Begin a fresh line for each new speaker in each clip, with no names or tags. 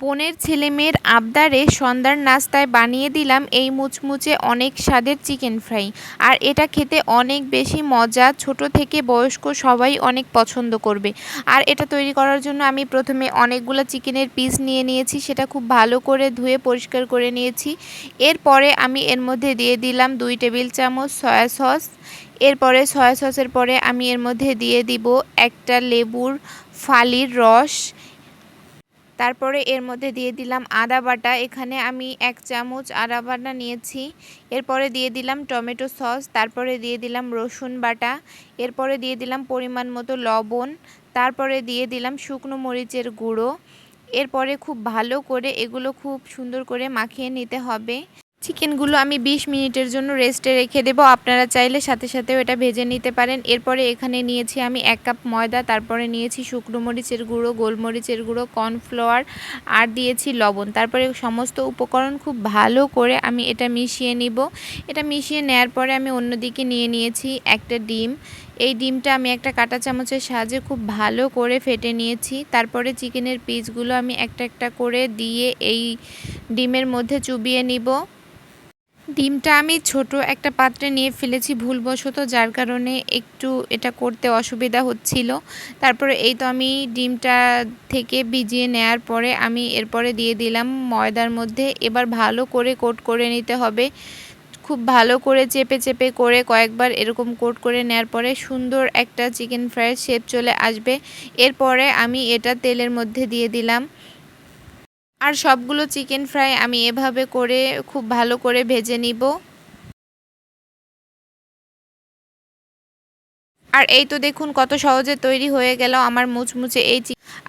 বোনের ছেলেমেয়ের আবদারে সন্ধ্যার নাস্তায় বানিয়ে দিলাম এই মুচমুচে অনেক স্বাদের চিকেন ফ্রাই। আর এটা খেতে অনেক বেশি মজা, ছোট থেকে বয়স্ক সবাই অনেক পছন্দ করবে। আর এটা তৈরি করার জন্য আমি প্রথমে অনেকগুলো চিকেনের পিস নিয়ে নিয়েছি, সেটা খুব ভালো করে ধুয়ে পরিষ্কার করে নিয়েছি। এরপরে আমি এর মধ্যে দিয়ে দিলাম 2 টেবিল চামচ সয়া সস। এরপরে সয়া সসের পরে আমি এর মধ্যে দিয়ে দিব একটা লেবুর ফালির রস। তারপরে এর মধ্যে দিয়ে দিলাম আদা বাটা, এখানে আমি 1 চামচ আদা বাটা নিয়েছি। এরপরে দিয়ে দিলাম টমেটো সস, তারপরে দিয়ে দিলাম রসুন বাটা, এরপরে দিয়ে দিলাম পরিমাণ মতো লবণ, তারপরে দিয়ে দিলাম শুকনো মরিচের গুঁড়ো। এরপরে খুব ভালো করে এগুলো খুব সুন্দর করে মাখিয়ে নিতে হবে। চিকেনগুলো আমি 20 মিনিটের জন্য রেস্টে রেখে দেব। আপনারা চাইলে সাথে সাথেও এটা ভেজে নিতে পারেন। এরপরে এখানে নিয়েছি আমি 1 কাপ ময়দা, তারপরে নিয়েছি শুকনো মরিচের গুঁড়ো, গোলমরিচের গুঁড়ো, কর্নফ্লাওয়ার আর দিয়েছি লবণ। তারপরে সমস্ত উপকরণ খুব ভালো করে আমি এটা মিশিয়ে নিব। এটা মিশিয়ে নেওয়ার পরে আমি অন্যদিকে নিয়ে নিয়েছি একটা ডিম। এই ডিমটা আমি একটা কাঁটা চামচের সাহায্যে খুব ভালো করে ফেটে নিয়েছি। তারপরে চিকেনের পিসগুলো আমি একটা একটা করে দিয়ে এই ডিমের মধ্যে চুবিয়ে নিব। ডিমটা আমি ছোট একটা পাত্রে নিয়ে ফেলেছি ভুলবশত, যার কারণে একটু এটা করতে অসুবিধা হচ্ছিল। তারপরে এই তো আমি ডিমটা থেকে ভিজিয়ে নেয়ার পরে আমি এরপরে দিয়ে দিলাম ময়দার মধ্যে। এবার ভালো করে কোট করে নিতে হবে। খুব ভালো করে চেপে চেপে করে কয়েকবার এরকম কোট করে নেয়ার পরে সুন্দর একটা চিকেন ফ্রাইয়ের শেপ চলে আসবে। এরপরে আমি এটা তেলের মধ্যে দিয়ে দিলাম। আর সবগুলো চিকেন ফ্রাই আমি এভাবে করে খুব ভালো করে ভেজে নিব। আর এই তো দেখুন কত সহজে তৈরি হয়ে গেল আমার মুচমুচে এই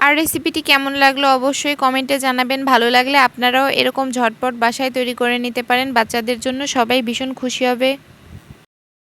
আর রেসিপিটি কেমন লাগলো অবশ্যই কমেন্টে জানাবেন। ভালো লাগলে আপনারাও এরকম ঝটপট বাসায় তৈরি করে নিতে পারেন, বাচ্চাদের জন্য সবাই ভীষণ খুশি হবে।